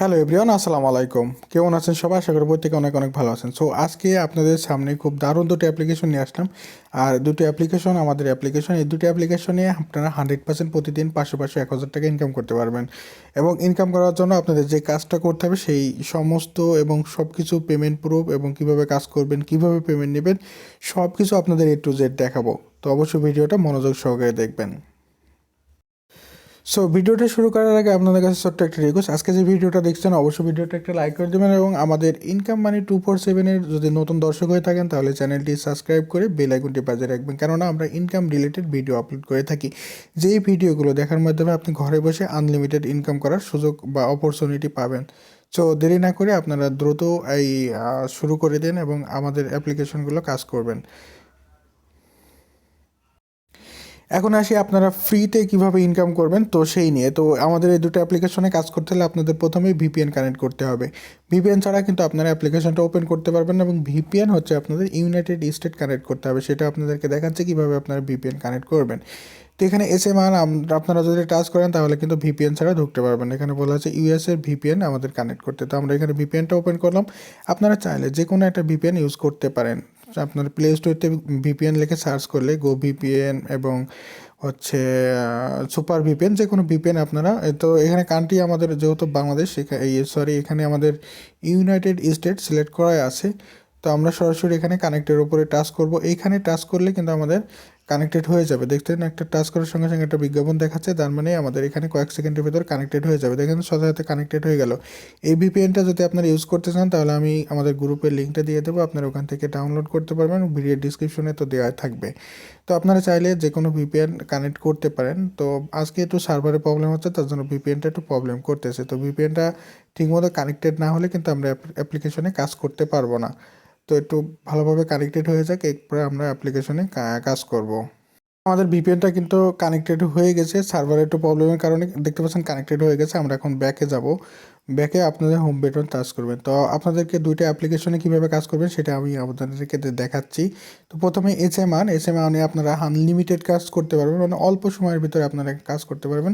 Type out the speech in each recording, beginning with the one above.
Hello everyone, আসসালামু আলাইকুম। কেমন আছেন সবাই? আশা করি প্রত্যেকে অনেক অনেক ভালো আছেন। সো আজকে আপনাদের সামনে খুব দারুণ দুটো অ্যাপ্লিকেশন নিয়ে আসলাম। আর দুটো অ্যাপ্লিকেশন আমাদের অ্যাপ্লিকেশন, এই দুটো অ্যাপ্লিকেশনে আপনারা 100% প্রতিদিন 500 1,000 টাকা ইনকাম করতে পারবেন। এবং ইনকাম করার জন্য আপনাদের যে কাজটা করতে হবে সেই সমস্ত এবং সব কিছু পেমেন্ট প্রুফ এবং কীভাবে কাজ করবেন, কীভাবে পেমেন্ট নেবেন, সব কিছু আপনাদের A to Z দেখাবো। তো অবশ্যই ভিডিওটা মনোযোগ সহকারে দেখবেন। সো ভিডিওটা শুরু করার আগে আপনাদের কাছে ছোট্ট একটা রিকোয়েস্ট, আজকে যে ভিডিওটা দেখছেন অবশ্যই ভিডিওটা একটা লাইক করে দেবেন এবং আমাদের ইনকাম মানি 247-এর যদি নতুন দর্শক হয়ে থাকেন তাহলে চ্যানেলটি সাবস্ক্রাইব করে বেল আইকনটি বাজিয়ে রাখবেন, কেননা আমরা ইনকাম রিলেটেড ভিডিও আপলোড করে থাকি। যেই ভিডিওগুলো দেখার মাধ্যমে আপনি ঘরে বসে আনলিমিটেড ইনকাম করার সুযোগ বা অপরচুনিটি পাবেন। সো দেরি না করে আপনারা দ্রুত এই শুরু করে দেন এবং আমাদের অ্যাপ্লিকেশনগুলো কাজ করবেন। এখন আসি আপনারা ফ্রিতে কিভাবে ইনকাম করবেন তো সেই নিয়ে। তো আমাদের এই দুটো অ্যাপ্লিকেশনে কাজ করতে হলে আপনাদের প্রথমেই ভিপিএন কানেক্ট করতে হবে। ভিপিএন ছাড়া কিন্তু আপনারা অ্যাপ্লিকেশনটা ওপেন করতে পারবেন না, এবং ভিপিএন হচ্ছে আপনাদের ইউনাইটেড স্টেট কানেক্ট করতে হবে। সেটা আপনাদেরকে দেখাচ্ছে কীভাবে আপনারা ভিপিএন কানেক্ট করবেন। তো এখানে এসএমআর আপনারা যদি টাচ করেন তাহলে কিন্তু ভিপিএন ছাড়া ঢুকতে পারবেন। এখানে বলা আছে ইউএসের ভিপিএন আমাদের কানেক্ট করতে। তো আমরা এখানে ভিপিএনটা ওপেন করলাম। আপনারা চাইলে যে কোনো একটা ভিপিএন ইউজ করতে পারেন। আপনার প্লে স্টোরতে ভিপিএন লিখে সার্চ করলে গো ভিপিএন এবং হচ্ছে সুপার ভিপিএন, যে কোনো ভিপিএন আপনারা। তো এখানে কান্ট্রি আমাদের যেহেতু বাংলাদেশ, এখানে আমাদের ইউনাইটেড স্টেট সিলেক্ট করাই আছে। তো আমরা সরাসরি এখানে কানেক্টের উপরে টাচ করব। এইখানে টাচ করলে কিন্তু আমাদের কানেক্টেড হয়ে যাবে। দেখতেন একটা টাচ করার সঙ্গে সঙ্গে একটা বিজ্ঞাপন দেখাচ্ছে, তার মানে আমাদের এখানে কয়েক সেকেন্ডের ভিতর কানেক্টেড হয়ে যাবে। দেখেন সাথে সাথে কানেক্টেড হয়ে গেল। এই ভিপিএনটা যদি আপনারা ইউজ করতে চান তাহলে আমি আমাদের গ্রুপের লিঙ্কটা দিয়ে দেবো, আপনারা ওখান থেকে ডাউনলোড করতে পারবেন, ভিডিও ডিসক্রিপশনে তো দেওয়া থাকবে। তো আপনারা চাইলে যে কোনো ভিপিএন কানেক্ট করতে পারেন। তো আজকে একটু সার্ভারে প্রবলেম হচ্ছে, তার জন্য ভিপিএনটা একটু প্রবলেম করতেছে। তো ভিপিএনটা ঠিকমতো কানেক্টেড না হলে কিন্তু আমরা অ্যাপ্লিকেশনে কাজ করতে পারবো না। তো একটু ভালোভাবে কানেক্টেড হয়ে যাক, এরপরে আমরা অ্যাপ্লিকেশনে কাজ করব। আমাদের ভিপিএনটা কিন্তু কানেক্টেড হয়ে গেছে, সার্ভারে একটু প্রবলেমের কারণে দেখতে পাচ্ছেন কানেক্টেড হয়ে গেছে। আমরা এখন ব্যাকে যাব। ব্যাকে আপনাদের হোম বাটন টাচ করবেন। তো আপনাদেরকে দুইটা অ্যাপ্লিকেশনে কীভাবে কাজ করবেন সেটা আমি আপনাদেরকে দেখাচ্ছি। তো প্রথমে এসএমআর নিয়ে আপনারা আনলিমিটেড কাজ করতে পারবেন, মানে অল্প সময়ের ভিতরে আপনারা কাজ করতে পারবেন।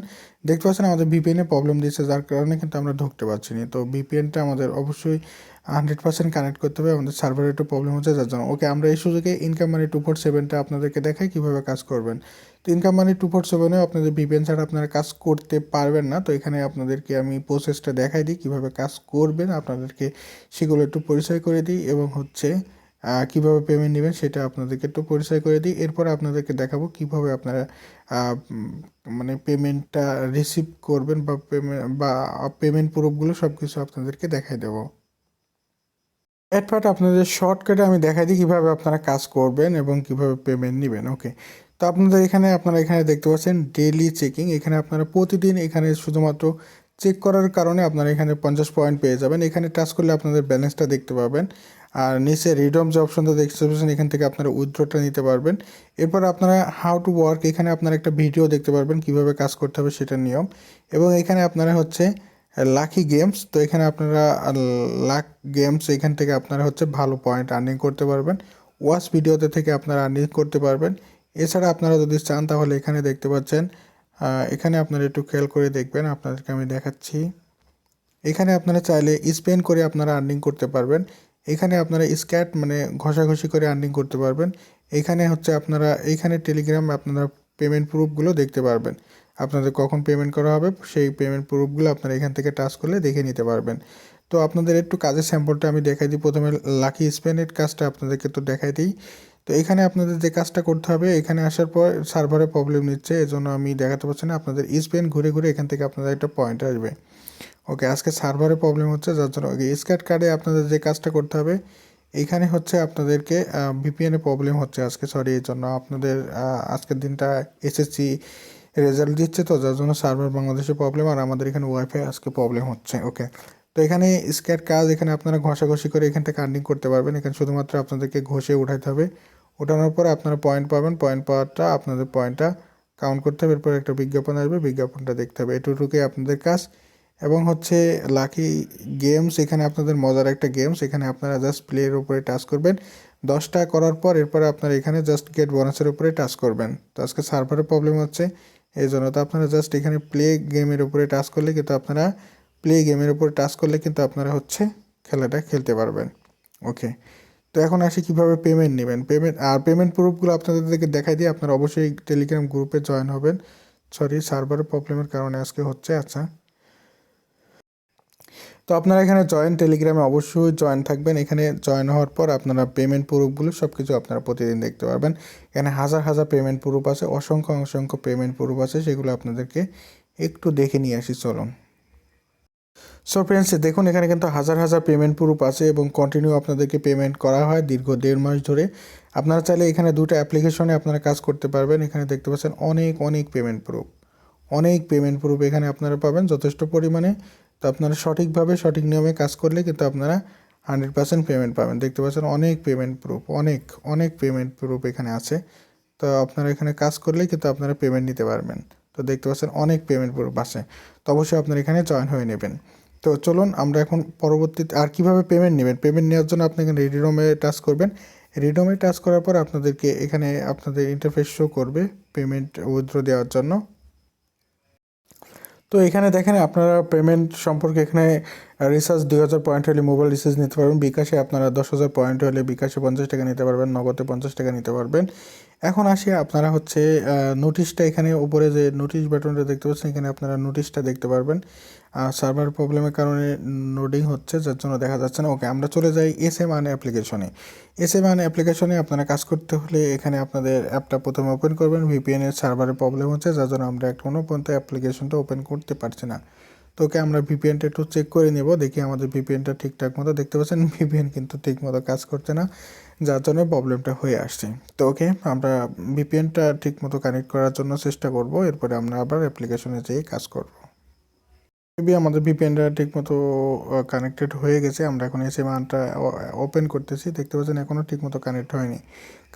দেখতে পাচ্ছেন আমাদের ভিপিএনে প্রবলেম দিচ্ছে, যার কারণে কিন্তু আমরা ঢুকতে পারছি না। তো ভিপিএনটা আমাদের অবশ্যই 100% কানেক্ট করতে হবে, আমাদের সার্ভারে একটু প্রবলেম হচ্ছে যার জন্য। ওকে, আমরা এই সুযোগে ইনকাম মানি 247টা আপনাদেরকে দেখাই কীভাবে কাজ করবেন। তো ইনকাম মানি 247এও আপনাদের ভিপিএন ছাড়া আপনারা কাজ করতে পারবেন না। তো এখানে আপনাদেরকে আমি প্রসেসটা দেখাই দিই কীভাবে কাজ করবেন, আপনাদেরকে সেগুলো একটু পরিচয় করে দিই এবং হচ্ছে কীভাবে পেমেন্ট নেবেন সেটা আপনাদেরকে একটু পরিচয় করে দিই। এরপর আপনাদেরকে দেখাবো কীভাবে আপনারা মানে পেমেন্টটা রিসিভ করবেন বা পেমেন্ট প্রুফগুলো সব কিছু আপনাদেরকে দেখাই দেবো। এরপর আপনাদের শর্টকাটে আমি দেখাই দিই কীভাবে আপনারা কাজ করবেন এবং কীভাবে পেমেন্ট নেবেন। ওকে, তো আপনারা এখানে দেখতে পাচ্ছেন ডেইলি চেকিং। এখানে আপনারা প্রতিদিন এখানে শুধুমাত্র চেক করার কারণে আপনারা এখানে 50 পয়েন্ট পেয়ে যাবেন। এখানে টাচ করলে আপনাদের ব্যালেন্সটা দেখতে পাবেন। আর নিচে রিডম যে অপশনটা দেখতে পাচ্ছেন, এখান থেকে আপনারা উইথড্রটা নিতে পারবেন। এরপর আপনারা হাউ টু ওয়ার্ক, এখানে আপনারা একটা ভিডিও দেখতে পারবেন কীভাবে কাজ করতে হবে সেটার নিয়ম। এবং এখানে আপনারা হচ্ছে লাকি গেমস, তো এখানে আপনারা লাক গেমস, এখান থেকে আপনারা হচ্ছে ভালো পয়েন্ট আর্নিং করতে পারবেন। ওয়াচ ভিডিওতে থেকে আপনারা আর্নিং করতে পারবেন। এছাড়া আপনারা যদি চান তাহলে এখানে দেখতে পাচ্ছেন, এখানে আপনারা একটু খেয়াল করে দেখবেন, আপনাদেরকে আমি দেখাচ্ছি। এখানে আপনারা চাইলে স্পেন করে আপনারা আর্নিং করতে পারবেন। এখানে আপনারা স্ক্যাট মানে ঘষাঘষি করে আর্নিং করতে পারবেন। এখানে হচ্ছে আপনারা এইখানে টেলিগ্রামে আপনারা পেমেন্ট প্রুফগুলো দেখতে পারবেন। আপনাদের কখন পেমেন্ট করা হবে সেই পেমেন্ট প্রুফগুলো আপনারা এখান থেকে টাচ করলে দেখে নিতে পারবেন। তো আপনাদের একটু কাজের স্যাম্পলটা আমি দেখাই দিই। প্রথমে লাকি স্পেনের কাজটা আপনাদেরকে তো দেখাই দিই। তো এখানে আপনাদের যে কাজটা করতে হবে, এখানে আসার পর সার্ভারে প্রবলেম নিচ্ছে, এজন্য আমি দেখাতে পারছি না। আপনাদের স্পেন ঘুরে ঘুরে এখান থেকে আপনাদের একটা পয়েন্ট আসবে। ওকে, আজকে সার্ভারে প্রবলেম হচ্ছে যার জন্য স্ক্যাট কার্ডে আপনাদের যে কাজটা করতে হবে, এইখানে হচ্ছে আপনাদেরকে ভিপিএনে প্রবলেম হচ্ছে আজকে, সরি। এই জন্য আপনাদের আজকের দিনটা এসএসসি রেজাল্ট দিচ্ছে, তো যার জন্য সার্ভার বাংলাদেশে প্রবলেম, আর আমাদের এখানে ওয়াইফাই আজকে প্রবলেম হচ্ছে। ওকে, তো এখানে স্ক্যাট কাজ, এখানে আপনারা ঘষাঘষি করে এখান থেকে আর্নিং করতে পারবেন। এখানে শুধুমাত্র আপনাদেরকে ঘষে উঠাইতে হবে। ওঠানোর পর আপনারা পয়েন্ট পাবেন। পয়েন্ট পাওয়ারটা আপনাদের পয়েন্টটা কাউন্ট করতে হবে। এরপর একটা বিজ্ঞাপন আসবে, বিজ্ঞাপনটা দেখতে হবে। এটুকুই আপনাদের কাজ। এবং হচ্ছে লাকি গেমস, এখানে আপনাদের মজার একটা গেমস, এখানে আপনারা জাস্ট প্লের উপরে টাচ করবেন। 10টা করার পর এরপরে আপনারা এখানে জাস্ট গেট বোনাসের উপরে টাচ করবেন। তো আজকে সার্ভারে প্রবলেম হচ্ছে এই জন্য। তো আপনারা জাস্ট এখানে প্লে গেমের উপরে টাচ করলে কিন্তু আপনারা প্লে গেমের উপর টাচ করলে কিন্তু আপনারা হচ্ছে খেলাটা খেলতে পারবেন। ওকে, তো এখন আসি কীভাবে পেমেন্ট নেবেন। পেমেন্ট প্রুফগুলো আপনাদেরকে দেখাই দিয়ে আপনারা অবশ্যই টেলিগ্রাম গ্রুপে জয়েন হবেন। সরি, সার্ভারের প্রবলেমের কারণে আজকে হচ্ছে। আচ্ছা, তো আপনারা এখানে টেলিগ্রামে অবশ্যই জয়েন থাকবেন। এখানে জয়েন হওয়ার পর আপনারা পেমেন্ট প্রুফগুলো সব কিছু আপনারা প্রতিদিন দেখতে পারবেন। এখানে হাজার হাজার পেমেন্ট প্রুফ আছে, অসংখ্য অসংখ্য পেমেন্ট প্রুফ আছে, সেগুলো আপনাদেরকে একটু দেখে নিয়ে আসি, চলুন। সো ফ্রেন্ডস, দেখুন এখানে কিন্তু হাজার হাজার পেমেন্ট প্রুফ আছে এবং কন্টিনিউ আপনাদেরকে পেমেন্ট করা হয় দীর্ঘ 1.5 মাস ধরে। আপনারা চাইলে এখানে দুটো অ্যাপ্লিকেশনে আপনারা কাজ করতে পারবেন। এখানে দেখতে পাচ্ছেন অনেক পেমেন্ট প্রুফ, অনেক পেমেন্ট প্রুফ এখানে আপনারা পাবেন যথেষ্ট পরিমাণে। তো আপনারা সঠিকভাবে সঠিক নিয়মে কাজ করলে কিন্তু আপনারা 100% পেমেন্ট পাবেন। দেখতে পাচ্ছেন অনেক পেমেন্ট প্রুফ, অনেক পেমেন্ট প্রুফ এখানে আছে। তো আপনারা এখানে কাজ করলেই কিন্তু আপনারা পেমেন্ট নিতে পারবেন। তো দেখতে পাচ্ছেন অনেক পেমেন্ট প্রুফ আছে। তো অবশ্যই আপনারা এখানে জয়েন হয়ে নেবেন। তো চলুন আমরা এখন পরবর্তীতে আর কীভাবে পেমেন্ট নেবেন। পেমেন্ট নেওয়ার জন্য আপনি এখানে রিডোমে টাচ করবেন। রিডোমে টাচ করার পর আপনাদেরকে এখানে আপনাদের ইন্টারফেস শো করবে পেমেন্ট উইথড্র দেওয়ার জন্য। তো এখানে দেখেন আপনারা পেমেন্ট সম্পর্কে এখানে রিচার্জ 2000 পয়েন্ট হলে মোবাইল রিচার্জ নিতে পারবেন। বিকাশে আপনারা 10,000 পয়েন্ট হলে বিকাশে 50 টাকা নিতে পারবেন, নগদে 50 টাকা নিতে পারবেন। এখন আসি আপনারা হচ্ছে নোটিশটা, এখানে উপরে যে নোটিশ বাটনটা দেখতে পাচ্ছেন এখানে আপনারা নোটিশটা দেখতে পারবেন। সার্ভার প্রবলেমের কারণে লোডিং হচ্ছে, যার জন্য দেখা যাচ্ছে না। ওকে, আমরা চলে যাই এসএম আন অ্যাপ্লিকেশনে। এসএম আন অ্যাপ্লিকেশনে আপনারা কাজ করতে হলে এখানে আপনাদের অ্যাপটা প্রথমে ওপেন করবেন। ভিপিএনের সার্ভারের প্রবলেম হচ্ছে, যার জন্য আমরা এখনও পর্যন্ত অ্যাপ্লিকেশনটা ওপেন করতে পারছি না। তো ওকে, আমরা ভিপিএনটা একটু চেক করে নেব, দেখি আমাদের ভিপিএনটা ঠিকঠাক মতো। দেখতে পাচ্ছেন ভিপিএন কিন্তু ঠিক মতো কাজ করছে না, যার জন্য প্রবলেমটা হয়ে আসছে। তো ওকে, আমরা ভিপিএনটা ঠিক মতো কানেক্ট করার জন্য চেষ্টা করব, এরপরে আমরা আবার অ্যাপ্লিকেশনে যেয়ে কাজ করব। মেবি আমাদের ভিপিএনটা ঠিকমতো কানেক্টেড হয়ে গেছে। আমরা এখন এসএম আনটা ওপেন করতেছি, দেখতে পাচ্ছেন এখনও ঠিকমতো কানেক্ট হয়নি।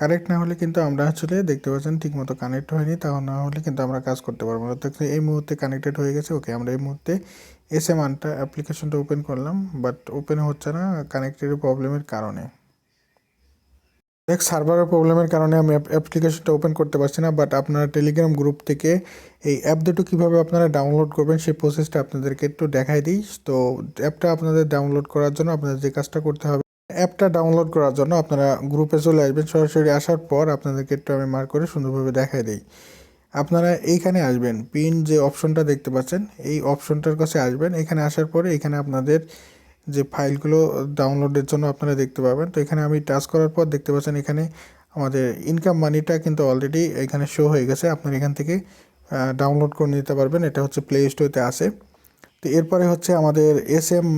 কানেক্ট না হলে কিন্তু আমরা আসলে দেখতে পাচ্ছেন ঠিকমতো কানেক্ট হয়নি, তাও না হলে কিন্তু আমরা কাজ করতে পারবো না। তো এই মুহূর্তে কানেক্টেড হয়ে গেছে। ওকে, আমরা এই মুহূর্তে এসএম আনটা অ্যাপ্লিকেশনটা ওপেন করলাম, বাট ওপেন হচ্ছে না কানেক্টেড প্রবলেমের কারণে। সার্ভারের প্রবলেমের কারণে আমি অ্যাপ্লিকেশনটা ওপেন করতে পারছি না। বাট আপনারা টেলিগ্রাম গ্রুপ থেকে এই অ্যাপ দুটো কীভাবে আপনারা ডাউনলোড করবেন সেই প্রসেসটা আপনাদেরকে একটু দেখাই দিই। তো অ্যাপটা আপনাদের ডাউনলোড করার জন্য আপনাদের যে কাজটা করতে হবে, অ্যাপটা ডাউনলোড করার জন্য আপনারা গ্রুপে চলে আসবেন। সরাসরি আসার পর আপনাদেরকে একটু আমি মার্ক করে সুন্দরভাবে দেখাই দিই। আপনারা এইখানে আসবেন, পিন যে অপশনটা দেখতে পাচ্ছেন এই অপশনটার কাছে আসবেন। এখানে আসার পরে এখানে আপনাদের যে ফাইলগুলো ডাউনলোডের জন্য আপনারা দেখতে পাবেন। তো এখানে আমি টাচ করার পর দেখতে পাচ্ছেন এখানে আমাদের ইনকাম মানিটা কিন্তু অলরেডি এখানে শো হয়ে গেছে। আপনারা এখান থেকে ডাউনলোড করে নিতে পারবেন, এটা হচ্ছে প্লে স্টোরে আছে। তো এরপরে হচ্ছে আমাদের এসএম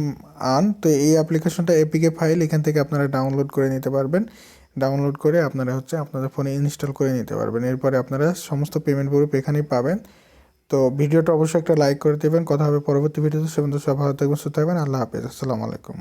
আন। তো এই অ্যাপ্লিকেশনটা এপিকে ফাইল, এখান থেকে আপনারা ডাউনলোড করে নিতে পারবেন। ডাউনলোড করে আপনারা হচ্ছে আপনাদের ফোনে ইনস্টল করে নিতে পারবেন। এরপরে আপনারা সমস্ত পেমেন্ট প্রুফ এখানেই পাবেন। তো ভিডিওটা অবশ্যই একটা লাইক করে দেবেন। কথা হবে পরবর্তী ভিডিওতে। সে পর্যন্ত সব ভালো থাকবেন, সুস্থ থাকবেন। আল্লাহ হাফেজ, আসসালামু আলাইকুম।